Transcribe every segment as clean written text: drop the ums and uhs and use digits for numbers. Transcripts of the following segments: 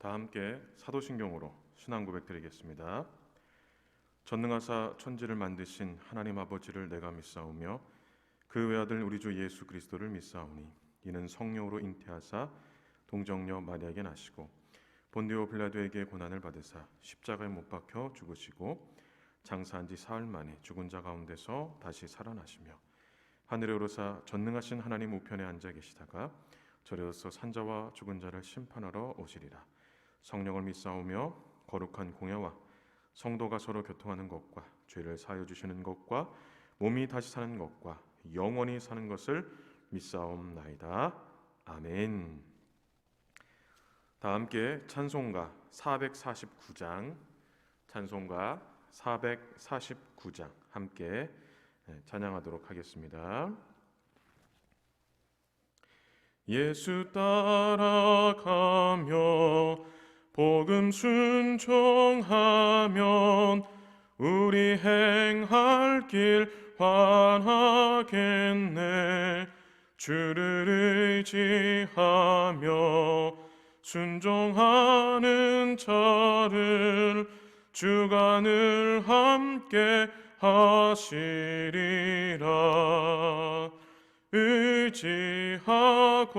다 함께 사도신경으로 신앙 고백드리겠습니다. 전능하사 천지를 만드신 하나님 아버지를 내가 믿사오며 그 외아들 우리 주 예수 그리스도를 믿사오니 이는 성령으로 잉태하사 동정녀 마리아에게 나시고 본디오 빌라도에게 고난을 받으사 십자가에 못 박혀 죽으시고 장사한 지 사흘 만에 죽은 자 가운데서 다시 살아나시며 하늘에 오르사 전능하신 하나님 우편에 앉아 계시다가 저리로서 산자와 죽은 자를 심판하러 오시리라. 성령을 믿사오며 거룩한 공예와 성도가 서로 교통하는 것과 죄를 사하여 주시는 것과 몸이 다시 사는 것과 영원히 사는 것을 믿사옵나이다. 아멘. 다 함께 찬송가 449장 찬송가 449장 함께 찬양하도록 하겠습니다. 예수 따라가며 복음 순종하면 우리 행할 길 환하겠네. 주를 의지하며 순종하는 자를 주가 늘 함께 하시리라. 의지하고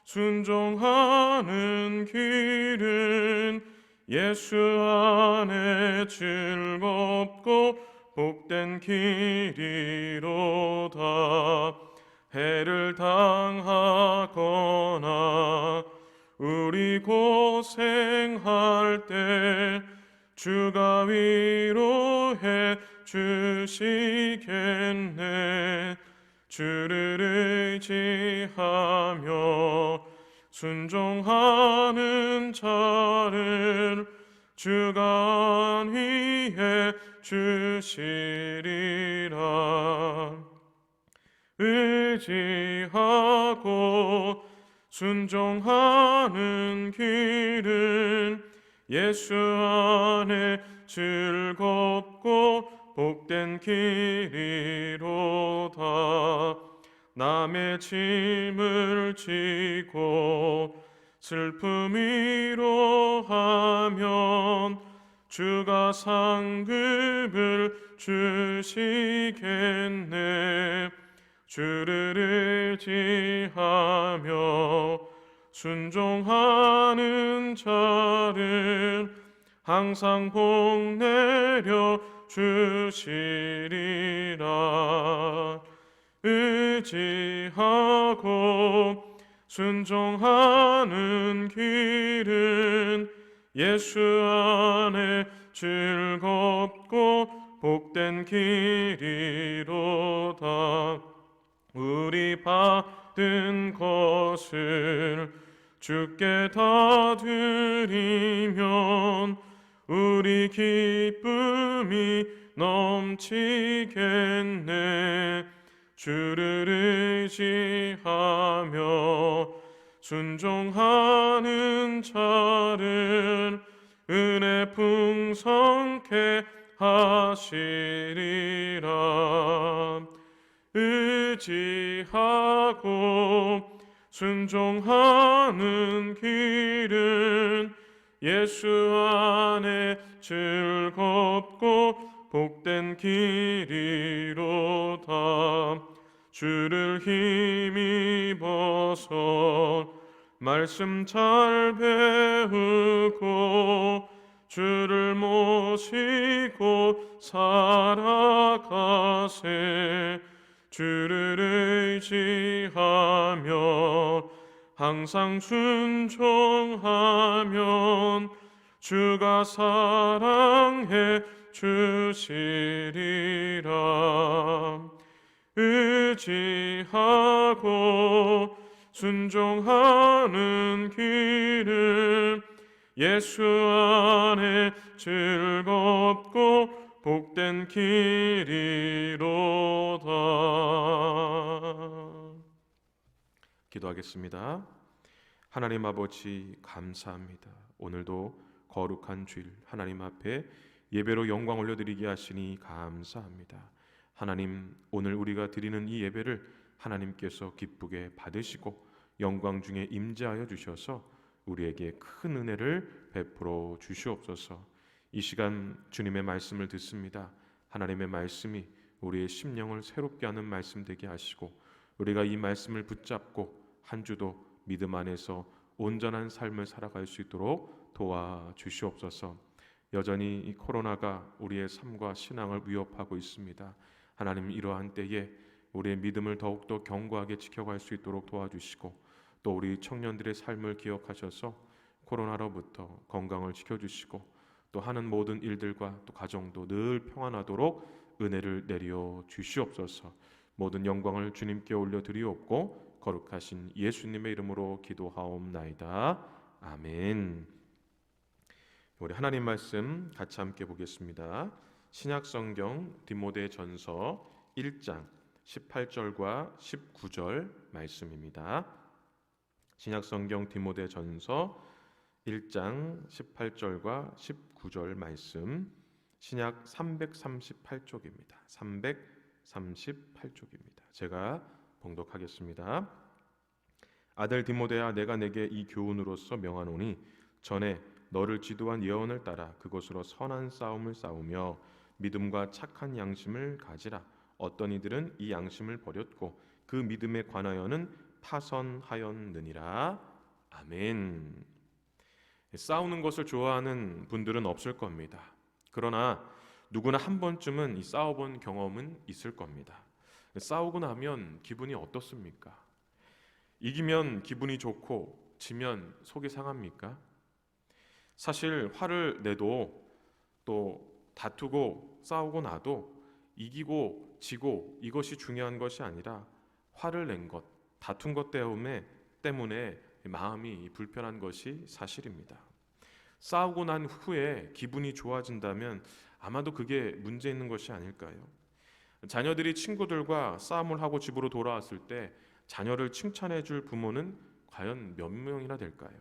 순종하는 길은 예수 안에 즐겁고 복된 길이로다. 해를 당하거나 우리 고생할 때 주가 위로해 주시겠네. 주를 의지하며 순종하는 자를 주가 안위해 주시리라. 의지하고 순종하는 길은 예수 안에 즐겁고 복된 길이로다. 남의 짐을 지고 슬픔 위로하면 주가 상급을 주시겠네. 주를 의지하며 순종하는 자를 항상 복 내려 주시리라. 의지하고 순종하는 길은 예수 안에 즐겁고 복된 길이로다. 우리 받은 것을 주께 다 드리면 우리 기쁨이 넘치겠네. 주를 의지하며 순종하는 자를 은혜 풍성케 하시리라. 의지하고 순종하는 길은 예수 안에 즐겁고 복된 길이로다. 주를 힘입어서 말씀 잘 배우고 주를 모시고 살아가세. 주를 의지하며 항상 순종하면 주가 사랑해 주시리라. 의지하고 순종하는 길은 예수 안에 즐겁고 복된 길이로다. 기도하겠습니다. 하나님 아버지 감사합니다. 오늘도 거룩한 주일 하나님 앞에 예배로 영광 올려드리게 하시니 감사합니다. 하나님, 오늘 우리가 드리는 이 예배를 하나님께서 기쁘게 받으시고 영광 중에 임재하여 주셔서 우리에게 큰 은혜를 베풀어 주시옵소서. 이 시간 주님의 말씀을 듣습니다. 하나님의 말씀이 우리의 심령을 새롭게 하는 말씀 되게 하시고, 우리가 이 말씀을 붙잡고 한 주도 믿음 안에서 온전한 삶을 살아갈 수 있도록 도와주시옵소서. 여전히 이 코로나가 우리의 삶과 신앙을 위협하고 있습니다. 하나님, 이러한 때에 우리의 믿음을 더욱더 견고하게 지켜갈 수 있도록 도와주시고, 또 우리 청년들의 삶을 기억하셔서 코로나로부터 건강을 지켜주시고, 또 하는 모든 일들과 또 가정도 늘 평안하도록 은혜를 내려 주시옵소서. 모든 영광을 주님께 올려드리옵고 거룩하신 예수님의 이름으로 기도하옵나이다. 아멘. 우리 하나님 말씀 같이 함께 보겠습니다. 신약성경 디모데전서 1장 18절과 19절 말씀입니다. 신약성경 디모데전서 1장 18절과 19절 말씀, 신약 338쪽입니다. 338쪽입니다. 제가 봉독하겠습니다. 아들 디모데야, 내가 내게 이 교훈으로서 명하노니 전에 너를 지도한 예언을 따라 그것으로 선한 싸움을 싸우며 믿음과 착한 양심을 가지라. 어떤 이들은 이 양심을 버렸고 그 믿음에 관하여는 파선하였느니라. 아멘. 싸우는 것을 좋아하는 분들은 없을 겁니다. 그러나 누구나 한 번쯤은 이 싸워본 경험은 있을 겁니다. 싸우고 나면 기분이 어떻습니까? 이기면 기분이 좋고 지면 속이 상합니까? 사실 화를 내도 또 다투고 싸우고 나도 이기고 지고 이것이 중요한 것이 아니라 화를 낸 것, 다툰 것 때문에 마음이 불편한 것이 사실입니다. 싸우고 난 후에 기분이 좋아진다면 아마도 그게 문제 있는 것이 아닐까요? 자녀들이 친구들과 싸움을 하고 집으로 돌아왔을 때 자녀를 칭찬해 줄 부모는 과연 몇 명이나 될까요?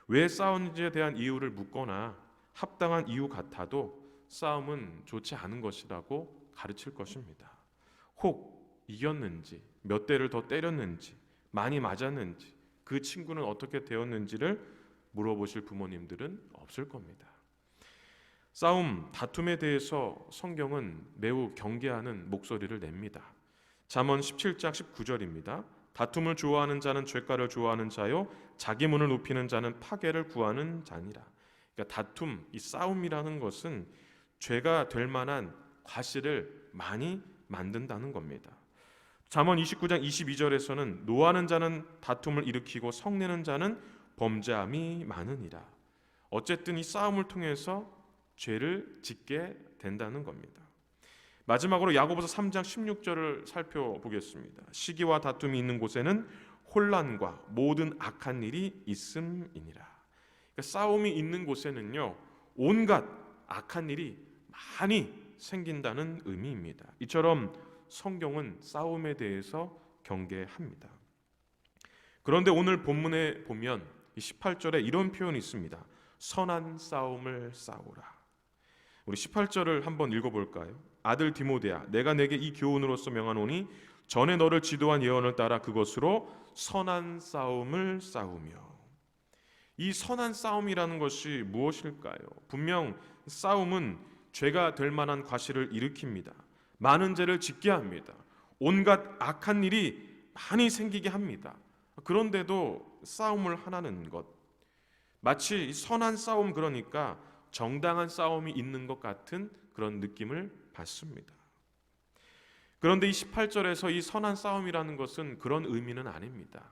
왜 싸웠는지에 대한 이유를 묻거나 합당한 이유 같아도 싸움은 좋지 않은 것이라고 가르칠 것입니다. 혹 이겼는지, 몇 대를 더 때렸는지, 많이 맞았는지, 그 친구는 어떻게 되었는지를 물어보실 부모님들은 없을 겁니다. 싸움, 다툼에 대해서 성경은 매우 경계하는 목소리를 냅니다. 잠언 17장 19절입니다. 다툼을 좋아하는 자는 죄가를 좋아하는 자요, 자기 문을 높이는 자는 파괴를 구하는 자니라. 그러니까 다툼, 이 싸움이라는 것은 죄가 될 만한 과실을 많이 만든다는 겁니다. 잠언 29장 22절에서는 노하는 자는 다툼을 일으키고 성내는 자는 범죄함이 많으니라. 어쨌든 이 싸움을 통해서 죄를 짓게 된다는 겁니다. 마지막으로 야고보서 3장 16절을 살펴보겠습니다. 시기와 다툼이 있는 곳에는 혼란과 모든 악한 일이 있음이니라. 그러니까 싸움이 있는 곳에는요, 온갖 악한 일이 많이 생긴다는 의미입니다. 이처럼 성경은 싸움에 대해서 경계합니다. 그런데 오늘 본문에 보면 18절에 이런 표현이 있습니다. 선한 싸움을 싸우라. 우리 18절을 한번 읽어볼까요? 아들 디모데야, 내가 내게 이 교훈으로서 명하노니 전에 너를 지도한 예언을 따라 그것으로 선한 싸움을 싸우며. 이 선한 싸움이라는 것이 무엇일까요? 분명 싸움은 죄가 될 만한 과실을 일으킵니다. 많은 죄를 짓게 합니다. 온갖 악한 일이 많이 생기게 합니다. 그런데도 싸움을 하라는 것, 마치 선한 싸움, 그러니까 정당한 싸움이 있는 것 같은 그런 느낌을 받습니다. 그런데 이 18절에서 이 선한 싸움이라는 것은 그런 의미는 아닙니다.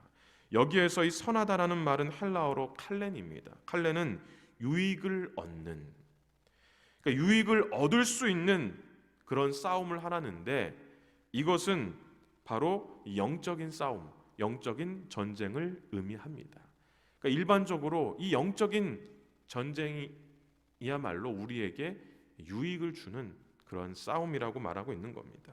여기에서 이 선하다라는 말은 헬라어로 칼렌입니다. 칼렌은 유익을 얻는, 그러니까 유익을 얻을 수 있는 그런 싸움을 하라는데, 이것은 바로 영적인 싸움, 영적인 전쟁을 의미합니다. 그러니까 일반적으로 이 영적인 전쟁이야말로 우리에게 유익을 주는 그런 싸움이라고 말하고 있는 겁니다.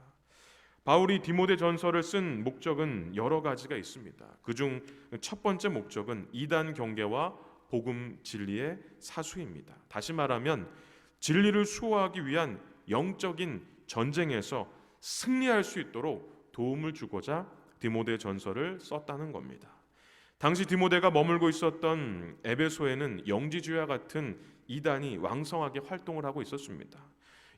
바울이 디모데전서를 쓴 목적은 여러 가지가 있습니다. 그중 첫 번째 목적은 이단 경계와 복음 진리의 사수입니다. 다시 말하면 진리를 수호하기 위한 영적인 전쟁에서 승리할 수 있도록 도움을 주고자 디모데전서를 썼다는 겁니다. 당시 디모데가 머물고 있었던 에베소에는 영지주의와 같은 이단이 왕성하게 활동을 하고 있었습니다.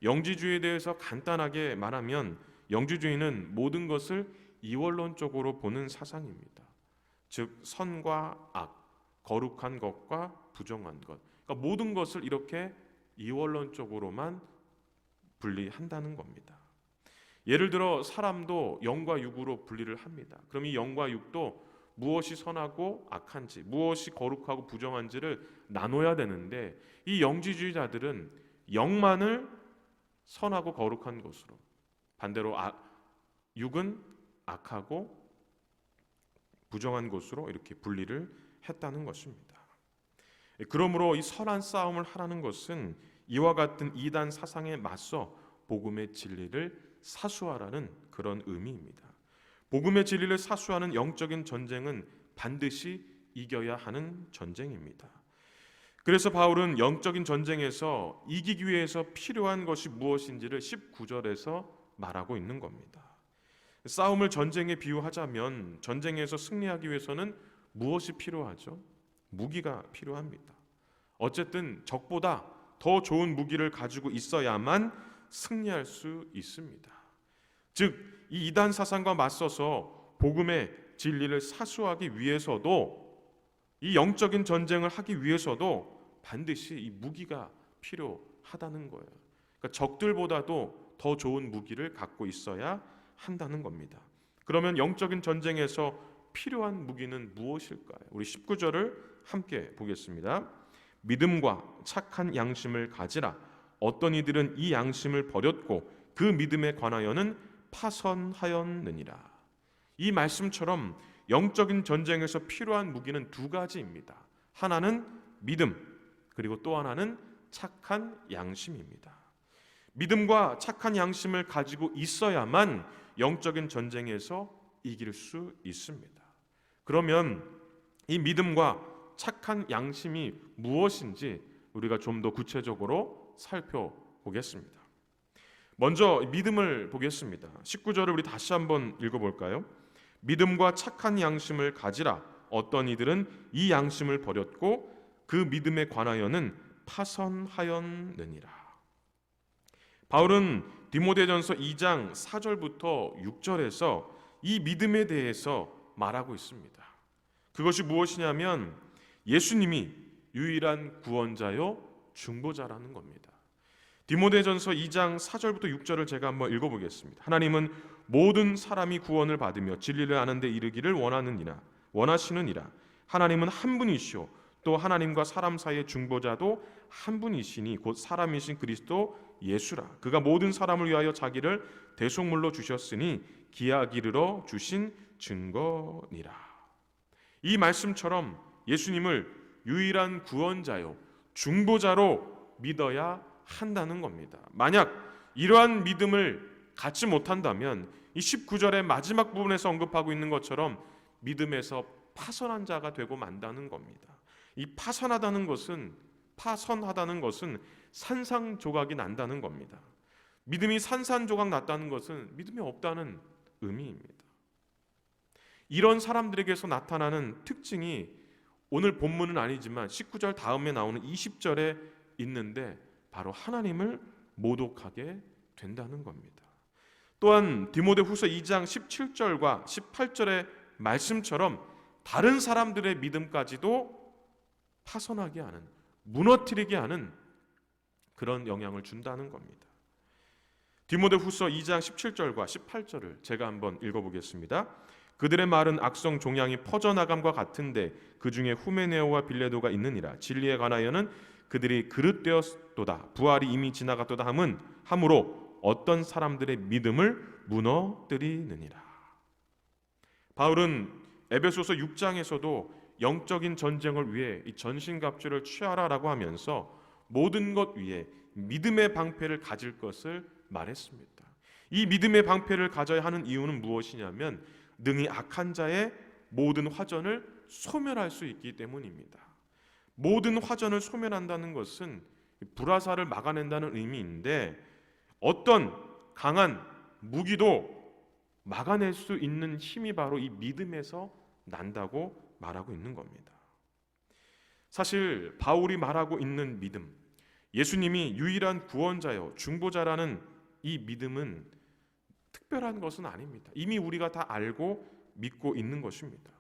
영지주의에 대해서 간단하게 말하면 영지주의는 모든 것을 이원론적으로 보는 사상입니다. 즉 선과 악, 거룩한 것과 부정한 것, 그러니까 모든 것을 이렇게 이원론적으로만 분리한다는 겁니다. 예를 들어 사람도 영과 육으로 분리를 합니다. 그럼 이 영과 육도 무엇이 선하고 악한지, 무엇이 거룩하고 부정한지를 나눠야 되는데 이 영지주의자들은 영만을 선하고 거룩한 것으로, 반대로 육은 악하고 부정한 것으로 이렇게 분리를 했다는 것입니다. 그러므로 이 선한 싸움을 하라는 것은 이와 같은 이단 사상에 맞서 복음의 진리를 사수하라는 그런 의미입니다. 복음의 진리를 사수하는 영적인 전쟁은 반드시 이겨야 하는 전쟁입니다. 그래서 바울은 영적인 전쟁에서 이기기 위해서 필요한 것이 무엇인지를 19절에서 말하고 있는 겁니다. 싸움을 전쟁에 비유하자면 전쟁에서 승리하기 위해서는 무엇이 필요하죠? 무기가 필요합니다. 어쨌든 적보다 더 좋은 무기를 가지고 있어야만 승리할 수 있습니다. 즉 이 이단 사상과 맞서서 복음의 진리를 사수하기 위해서도, 이 영적인 전쟁을 하기 위해서도 반드시 이 무기가 필요하다는 거예요. 그러니까 적들보다도 더 좋은 무기를 갖고 있어야 한다는 겁니다. 그러면 영적인 전쟁에서 필요한 무기는 무엇일까요? 우리 19절을 함께 보겠습니다. 믿음과 착한 양심을 가지라. 어떤 이들은 이 양심을 버렸고 그 믿음에 관하여는 파선하였느니라. 이 말씀처럼 영적인 전쟁에서 필요한 무기는 두 가지입니다. 하나는 믿음, 그리고 또 하나는 착한 양심입니다. 믿음과 착한 양심을 가지고 있어야만 영적인 전쟁에서 이길 수 있습니다. 그러면 이 믿음과 착한 양심이 무엇인지 우리가 좀 더 구체적으로 살펴보겠습니다. 먼저 믿음을 보겠습니다. 19절을 우리 다시 한번 읽어볼까요? 믿음과 착한 양심을 가지라. 어떤 이들은 이 양심을 버렸고 그 믿음에 관하여는 파선하였느니라. 바울은 디모데전서 2장 4절부터 6절에서 이 믿음에 대해서 말하고 있습니다. 그것이 무엇이냐면 예수님이 유일한 구원자요 중보자라는 겁니다. 디모데전서 2장 4절부터 6절을 제가 한번 읽어보겠습니다. 하나님은 모든 사람이 구원을 받으며 진리를 아는 데 이르기를 원하시느니라. 하나님은 한 분이시오. 또 하나님과 사람 사이의 중보자도 한 분이시니 곧 사람이신 그리스도 예수라. 그가 모든 사람을 위하여 자기를 대속물로 주셨으니 기약 이르러 주신 증거니라. 이 말씀처럼 예수님을 유일한 구원자요 중보자로 믿어야 한다는 겁니다. 만약 이러한 믿음을 갖지 못한다면 이 19절의 마지막 부분에서 언급하고 있는 것처럼 믿음에서 파선한 자가 되고 만다는 겁니다. 이 파선하다는 것은 산산조각이 난다는 겁니다. 믿음이 산산조각 났다는 것은 믿음이 없다는 의미입니다. 이런 사람들에게서 나타나는 특징이 오늘 본문은 아니지만 19절 다음에 나오는 20절에 있는데 바로 하나님을 모독하게 된다는 겁니다. 또한 디모데후서 2장 17절과 18절의 말씀처럼 다른 사람들의 믿음까지도 파선하게 하는, 무너뜨리게 하는 그런 영향을 준다는 겁니다. 디모데후서 2장 17절과 18절을 제가 한번 읽어보겠습니다. 그들의 말은 악성 종양이 퍼져나감과 같은데 그 중에 후메네오와 빌레도가 있느니라. 진리에 관하여는 그들이 그릇되었도다. 부활이 이미 지나갔도다 함으로 어떤 사람들의 믿음을 무너뜨리느니라. 바울은 에베소서 6장에서도 영적인 전쟁을 위해 이 전신갑주를 취하라라고 하면서 모든 것 위에 믿음의 방패를 가질 것을 말했습니다. 이 믿음의 방패를 가져야 하는 이유는 무엇이냐면 능히 악한 자의 모든 화전을 소멸할 수 있기 때문입니다. 모든 화전을 소멸한다는 것은 불화살을 막아낸다는 의미인데 어떤 강한 무기도 막아낼 수 있는 힘이 바로 이 믿음에서 난다고 말하고 있는 겁니다. 사실 바울이 말하고 있는 믿음, 예수님이 유일한 구원자요 중보자라는 이 믿음은 특별한 것은 아닙니다. 이미 우리가 다 알고 믿고 있는 것입니다.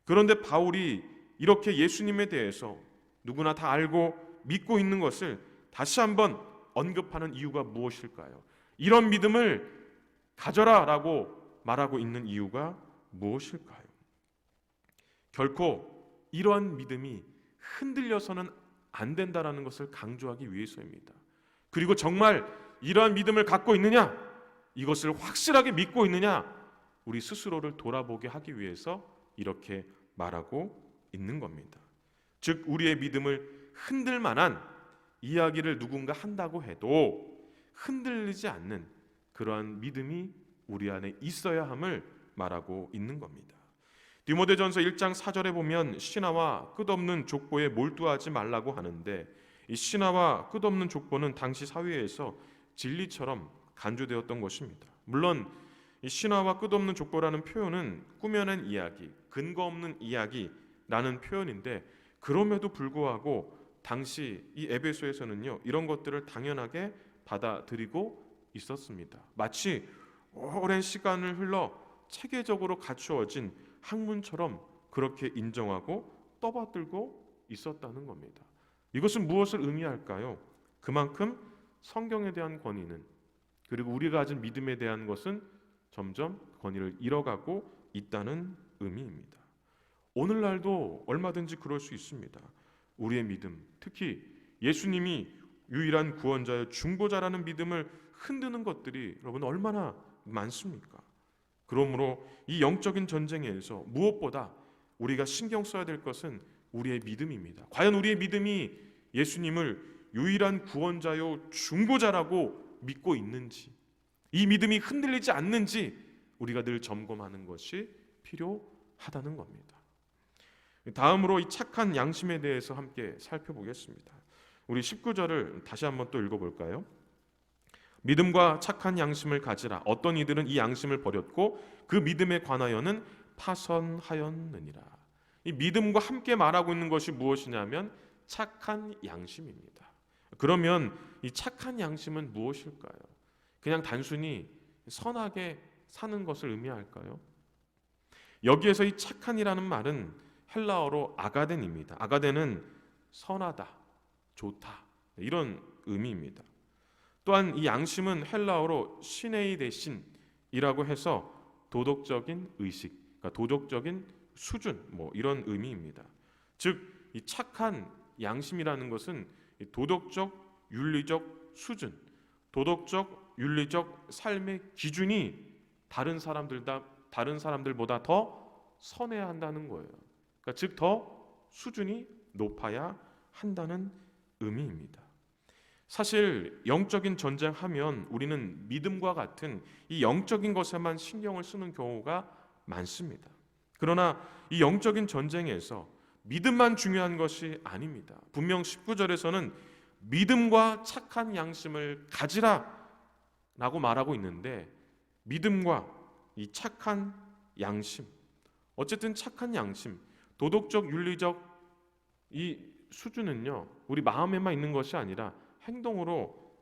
그런데 바울이 이렇게 예수님에 대해서 누구나 다 알고 믿고 있는 것을 다시 한번 언급하는 이유가 무엇일까요? 이런 믿음을 가져라라고 말하고 있는 이유가 무엇일까요? 결코 이러한 믿음이 흔들려서는 안 된다라는 것을 강조하기 위해서입니다. 그리고 정말 이러한 믿음을 갖고 있느냐, 이것을 확실하게 믿고 있느냐, 우리 스스로를 돌아보게 하기 위해서 이렇게 말하고 있는 겁니다. 즉 우리의 믿음을 흔들 만한 이야기를 누군가 한다고 해도 흔들리지 않는 그러한 믿음이 우리 안에 있어야 함을 말하고 있는 겁니다. 디모데전서 1장 4절에 보면 신하와 끝없는 족보에 몰두하지 말라고 하는데, 이 신하와 끝없는 족보는 당시 사회에서 진리처럼 간주되었던 것입니다. 물론 이 신하와 끝없는 족보라는 표현은 꾸며낸 이야기, 근거 없는 이야기라는 표현인데, 그럼에도 불구하고 당시 이 에베소에서는요 이런 것들을 당연하게 받아들이고 있었습니다. 마치 오랜 시간을 흘러 체계적으로 갖추어진 학문처럼 그렇게 인정하고 떠받들고 있었다는 겁니다. 이것은 무엇을 의미할까요? 그만큼 성경에 대한 권위는, 그리고 우리가 가진 믿음에 대한 것은 점점 권위를 잃어가고 있다는 의미입니다. 오늘날도 얼마든지 그럴 수 있습니다. 우리의 믿음, 특히 예수님이 유일한 구원자여 중보자라는 믿음을 흔드는 것들이 여러분 얼마나 많습니까? 그러므로 이 영적인 전쟁에서 무엇보다 우리가 신경 써야 될 것은 우리의 믿음입니다. 과연 우리의 믿음이 예수님을 유일한 구원자요 중보자라고 믿고 있는지, 이 믿음이 흔들리지 않는지 우리가 늘 점검하는 것이 필요하다는 겁니다. 다음으로 이 착한 양심에 대해서 함께 살펴보겠습니다. 우리 19절을 다시 한번 또 읽어볼까요? 믿음과 착한 양심을 가지라. 어떤 이들은 이 양심을 버렸고 그 믿음에 관하여는 파선하였느니라. 이 믿음과 함께 말하고 있는 것이 무엇이냐면 착한 양심입니다. 그러면 이 착한 양심은 무엇일까요? 그냥 단순히 선하게 사는 것을 의미할까요? 여기에서 이 착한이라는 말은 헬라어로 아가덴입니다. 아가덴은 선하다, 좋다 이런 의미입니다. 또한 이 양심은 헬라어로 시네이데신이라고 해서 도덕적인 의식, 그러니까 도덕적인 수준 이런 의미입니다. 즉 이 착한 양심이라는 것은 도덕적, 윤리적 수준, 도덕적, 윤리적 삶의 기준이 다른 사람들보다 더 선해야 한다는 거예요. 그러니까 즉 더 수준이 높아야 한다는 의미입니다. 사실 영적인 전쟁하면 우리는 믿음과 같은 이 영적인 것에만 신경을 쓰는 경우가 많습니다. 그러나 이 영적인 전쟁에서 믿음만 중요한 것이 아닙니다. 분명 19절에서는 믿음과 착한 양심을 가지라 라고 말하고 있는데, 믿음과 이 착한 양심, 어쨌든 착한 양심, 도덕적, 윤리적 이 수준은요 우리 마음에만 있는 것이 아니라 행동으로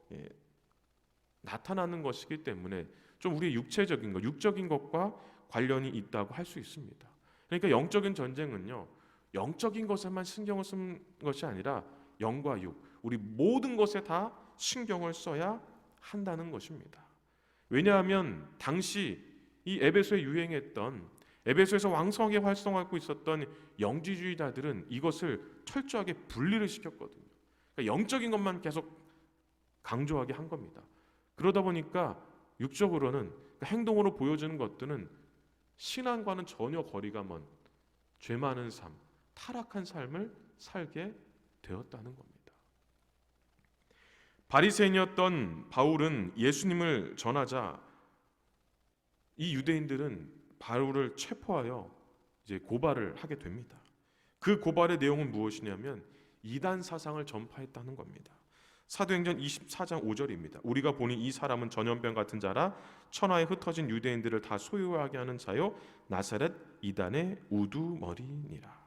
나타나는 것이기 때문에 좀 우리의 육체적인 것, 육적인 것과 관련이 있다고 할 수 있습니다. 그러니까 영적인 전쟁은요 영적인 것에만 신경을 쓰는 것이 아니라 영과 육, 우리 모든 것에 다 신경을 써야 한다는 것입니다. 왜냐하면 당시 이 에베소에 유행했던, 에베소에서 왕성하게 활성화하고 있었던 영지주의자들은 이것을 철저하게 분리를 시켰거든요. 그러니까 영적인 것만 계속 강조하게 한 겁니다. 그러다 보니까 육적으로는, 행동으로 보여주는 것들은 신앙과는 전혀 거리가 먼 죄 많은 삶, 타락한 삶을 살게 되었다는 겁니다. 바리새인이었던 바울은 예수님을 전하자 이 유대인들은 바울을 체포하여 이제 고발을 하게 됩니다. 그 고발의 내용은 무엇이냐면 이단 사상을 전파했다는 겁니다. 사도행전 24장 5절입니다. 우리가 보니 이 사람은 전염병 같은 자라 천하에 흩어진 유대인들을 다 소유하게 하는 자요 나사렛 이단의 우두머리니라.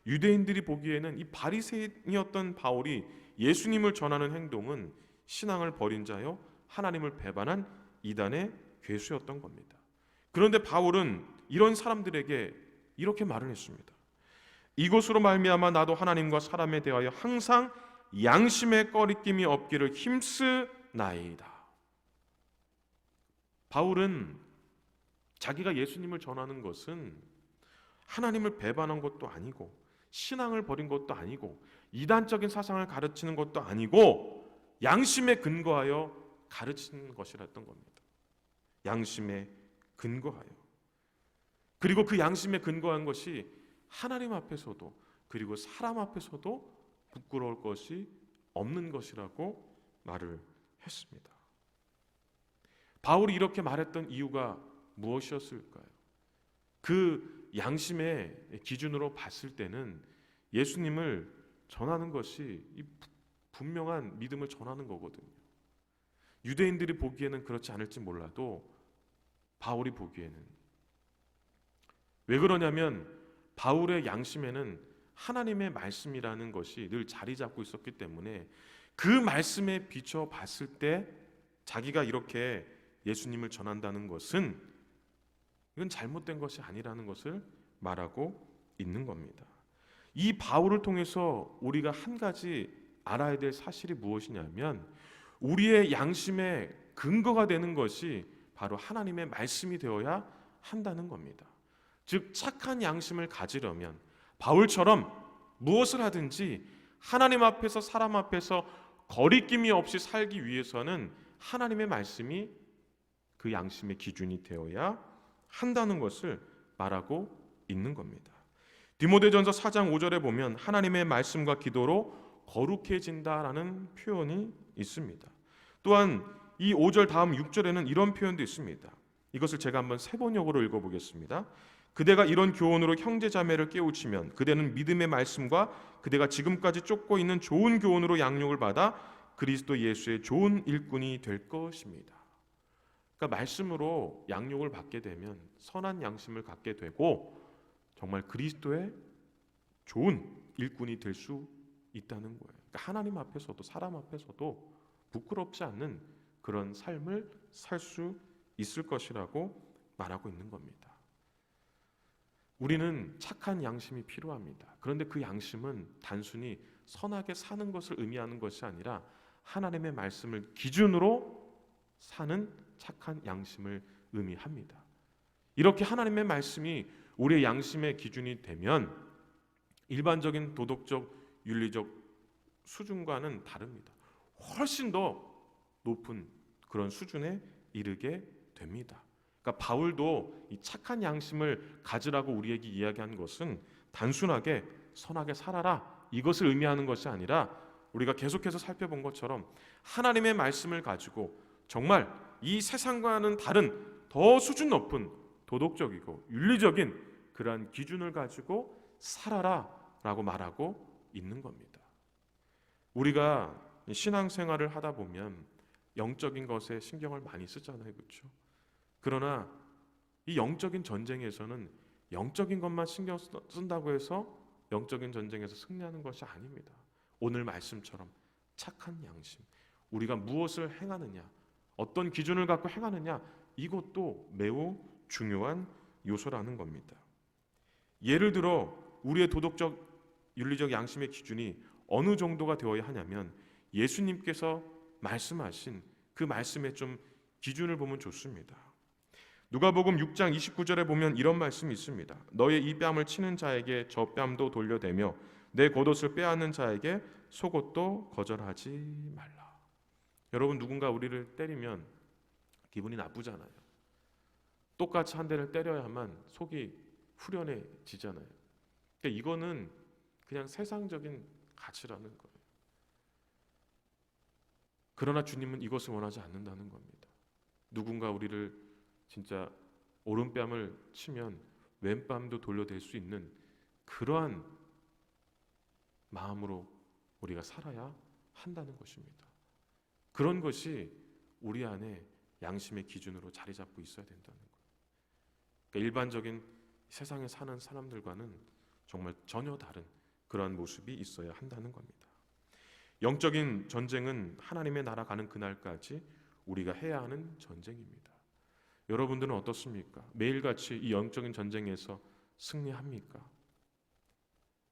유대인들이 보기에는 이 바리새인이었던 바울이 예수님을 전하는 행동은 신앙을 버린 자여 하나님을 배반한 이단의 괴수였던 겁니다. 그런데 바울은 이런 사람들에게 이렇게 말을 했습니다. 이것으로 말미암아 나도 하나님과 사람에 대하여 항상 양심의 꺼리낌이 없기를 힘쓰나이다. 바울은 자기가 예수님을 전하는 것은 하나님을 배반한 것도 아니고 신앙을 버린 것도 아니고 이단적인 사상을 가르치는 것도 아니고 양심에 근거하여 가르치는 것이랬던 겁니다. 양심에 근거하여. 그리고 그 양심에 근거한 것이 하나님 앞에서도 그리고 사람 앞에서도 부끄러울 것이 없는 것이라고 말을 했습니다. 바울이 이렇게 말했던 이유가 무엇이었을까요? 그 양심의 기준으로 봤을 때는 예수님을 전하는 것이 분명한 믿음을 전하는 거거든요. 유대인들이 보기에는 그렇지 않을지 몰라도 바울이 보기에는, 왜 그러냐면 바울의 양심에는 하나님의 말씀이라는 것이 늘 자리 잡고 있었기 때문에 그 말씀에 비춰 봤을 때 자기가 이렇게 예수님을 전한다는 것은 이건 잘못된 것이 아니라는 것을 말하고 있는 겁니다. 이 바울을 통해서 우리가 한 가지 알아야 될 사실이 무엇이냐면 우리의 양심의 근거가 되는 것이 바로 하나님의 말씀이 되어야 한다는 겁니다. 즉 착한 양심을 가지려면 바울처럼 무엇을 하든지 하나님 앞에서 사람 앞에서 거리낌이 없이 살기 위해서는 하나님의 말씀이 그 양심의 기준이 되어야 한다는 것을 말하고 있는 겁니다. 디모데전서 4장 5절에 보면 하나님의 말씀과 기도로 거룩해진다라는 표현이 있습니다. 또한 이 5절 다음 6절에는 이런 표현도 있습니다. 이것을 제가 한번 세 번역으로 읽어보겠습니다. 그대가 이런 교훈으로 형제자매를 깨우치면 그대는 믿음의 말씀과 그대가 지금까지 쫓고 있는 좋은 교훈으로 양육을 받아 그리스도 예수의 좋은 일꾼이 될 것입니다. 그러니까 말씀으로 양육을 받게 되면 선한 양심을 갖게 되고 정말 그리스도의 좋은 일꾼이 될 수 있다는 거예요. 그러니까 하나님 앞에서도 사람 앞에서도 부끄럽지 않는 그런 삶을 살 수 있을 것이라고 말하고 있는 겁니다. 우리는 착한 양심이 필요합니다. 그런데 그 양심은 단순히 선하게 사는 것을 의미하는 것이 아니라 하나님의 말씀을 기준으로 사는 착한 양심을 의미합니다. 이렇게 하나님의 말씀이 우리의 양심의 기준이 되면 일반적인 도덕적, 윤리적 수준과는 다릅니다. 훨씬 더 높은 그런 수준에 이르게 됩니다. 그러니까 바울도 이 착한 양심을 가지라고 우리에게 이야기한 것은 단순하게 선하게 살아라 이것을 의미하는 것이 아니라 우리가 계속해서 살펴본 것처럼 하나님의 말씀을 가지고 정말 이 세상과는 다른 더 수준 높은 도덕적이고 윤리적인 그러한 기준을 가지고 살아라 라고 말하고 있는 겁니다. 우리가 신앙생활을 하다 보면 영적인 것에 신경을 많이 쓰잖아요, 그렇죠? 그러나 이 영적인 전쟁에서는 영적인 것만 신경 쓴다고 해서 영적인 전쟁에서 승리하는 것이 아닙니다. 오늘 말씀처럼 착한 양심, 우리가 무엇을 행하느냐, 어떤 기준을 갖고 행하느냐, 이것도 매우 중요한 요소라는 겁니다. 예를 들어 우리의 도덕적, 윤리적 양심의 기준이 어느 정도가 되어야 하냐면 예수님께서 말씀하신 그 말씀의 좀 기준을 보면 좋습니다. 누가복음 6장 29절에 보면 이런 말씀이 있습니다. 너의 이 뺨을 치는 자에게 저 뺨도 돌려대며 내 겉옷을 빼앗는 자에게 속옷도 거절하지 말라. 여러분, 누군가 우리를 때리면 기분이 나쁘잖아요. 똑같이 한 대를 때려야만 속이 후련해지잖아요. 그러니까 이거는 그냥 세상적인 가치라는 거예요. 그러나 주님은 이것을 원하지 않는다는 겁니다. 누군가 우리를 진짜 오른뺨을 치면 왼뺨도 돌려댈 수 있는 그러한 마음으로 우리가 살아야 한다는 것입니다. 그런 것이 우리 안에 양심의 기준으로 자리 잡고 있어야 된다는 거예요. 그러니까 일반적인 세상에 사는 사람들과는 정말 전혀 다른 그러한 모습이 있어야 한다는 겁니다. 영적인 전쟁은 하나님의 나라 가는 그날까지 우리가 해야 하는 전쟁입니다. 여러분들은 어떻습니까? 매일같이 이 영적인 전쟁에서 승리합니까?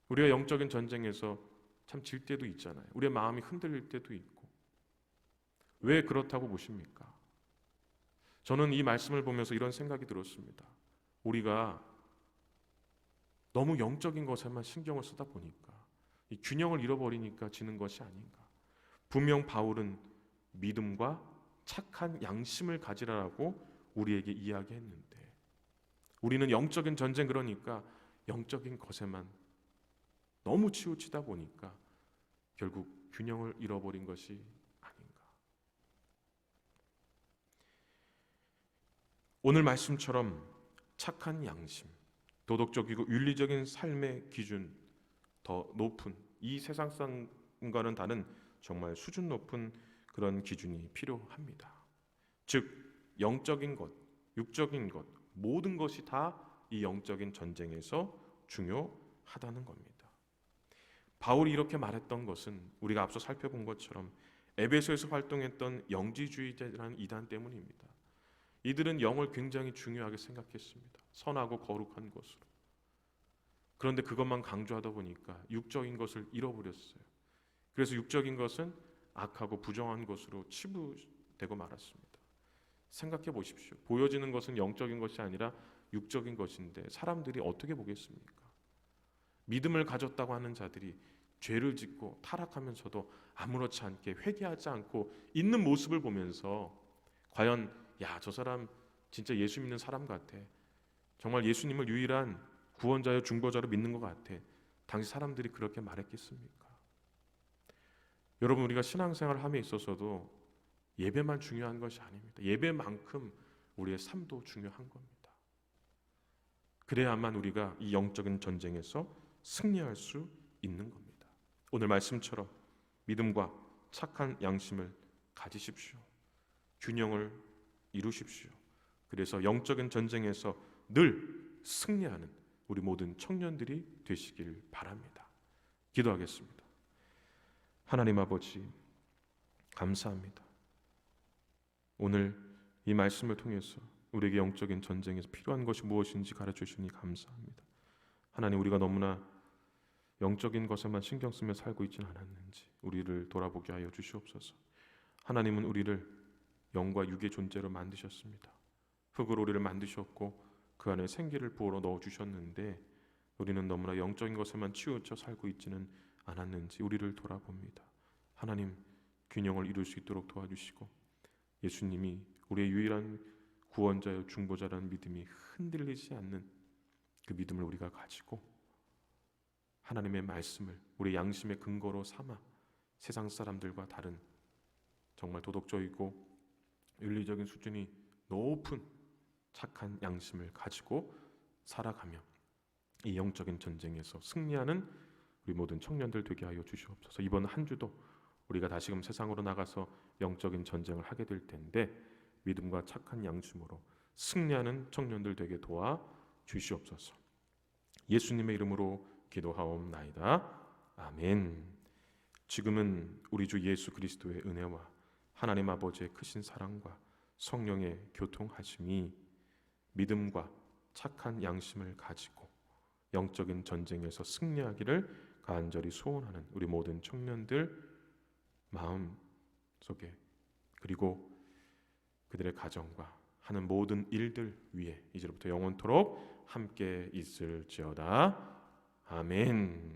우리가 영적인 전쟁에서 참 질 때도 있잖아요. 우리의 마음이 흔들릴 때도 있고. 왜 그렇다고 보십니까? 저는 이 말씀을 보면서 이런 생각이 들었습니다. 우리가 너무 영적인 것에만 신경을 쓰다 보니까 이 균형을 잃어버리니까 지는 것이 아닌가. 분명 바울은 믿음과 착한 양심을 가지라라고 우리에게 이야기했는데 우리는 영적인 전쟁, 그러니까 영적인 것에만 너무 치우치다 보니까 결국 균형을 잃어버린 것이 아닌가. 오늘 말씀처럼 착한 양심, 도덕적이고 윤리적인 삶의 기준 더 높은, 이 세상과는 다른 정말 수준 높은 그런 기준이 필요합니다. 즉 영적인 것, 육적인 것, 모든 것이 다 이 영적인 전쟁에서 중요하다는 겁니다. 바울이 이렇게 말했던 것은 우리가 앞서 살펴본 것처럼 에베소에서 활동했던 영지주의자라는 이단 때문입니다. 이들은 영을 굉장히 중요하게 생각했습니다. 선하고 거룩한 것으로. 그런데 그것만 강조하다 보니까 육적인 것을 잃어버렸어요. 그래서 육적인 것은 악하고 부정한 것으로 치부되고 말았습니다. 생각해 보십시오. 보여지는 것은 영적인 것이 아니라 육적인 것인데 사람들이 어떻게 보겠습니까? 믿음을 가졌다고 하는 자들이 죄를 짓고 타락하면서도 아무렇지 않게 회개하지 않고 있는 모습을 보면서 과연 저 사람 진짜 예수 믿는 사람 같아, 정말 예수님을 유일한 구원자여 중보자로 믿는 것 같아, 당시 사람들이 그렇게 말했겠습니까? 여러분, 우리가 신앙생활을 함에 있어서도 예배만 중요한 것이 아닙니다. 예배만큼 우리의 삶도 중요한 겁니다. 그래야만 우리가 이 영적인 전쟁에서 승리할 수 있는 겁니다. 오늘 말씀처럼 믿음과 착한 양심을 가지십시오. 균형을 이루십시오. 그래서 영적인 전쟁에서 늘 승리하는 우리 모든 청년들이 되시길 바랍니다. 기도하겠습니다. 하나님 아버지, 감사합니다. 오늘 이 말씀을 통해서 우리에게 영적인 전쟁에서 필요한 것이 무엇인지 가르쳐 주시니 감사합니다. 하나님, 우리가 너무나 영적인 것에만 신경 쓰며 살고 있지는 않았는지 우리를 돌아보게 하여 주시옵소서. 하나님은 우리를 영과 육의 존재로 만드셨습니다. 흙으로 우리를 만드셨고 그 안에 생기를 부어 넣어 주셨는데 우리는 너무나 영적인 것에만 치우쳐 살고 있지는 않았는지 우리를 돌아봅니다. 하나님, 균형을 이룰 수 있도록 도와주시고 예수님이 우리의 유일한 구원자여 중보자라는 믿음이 흔들리지 않는 그 믿음을 우리가 가지고 하나님의 말씀을 우리 양심의 근거로 삼아 세상 사람들과 다른 정말 도덕적이고 윤리적인 수준이 높은 착한 양심을 가지고 살아가며 이 영적인 전쟁에서 승리하는 우리 모든 청년들 되게 하여 주시옵소서. 이번 한 주도 우리가 다시금 세상으로 나가서 영적인 전쟁을 하게 될 텐데 믿음과 착한 양심으로 승리하는 청년들 되게 도와 주시옵소서. 예수님의 이름으로 기도하옵나이다. 아멘. 지금은 우리 주 예수 그리스도의 은혜와 하나님 아버지의 크신 사랑과 성령의 교통하심이 믿음과 착한 양심을 가지고 영적인 전쟁에서 승리하기를 간절히 소원하는 우리 모든 청년들 마음 속에, 그리고 그들의 가정과 하는 모든 일들 위에 이제부터 영원토록 함께 있을지어다. 아멘.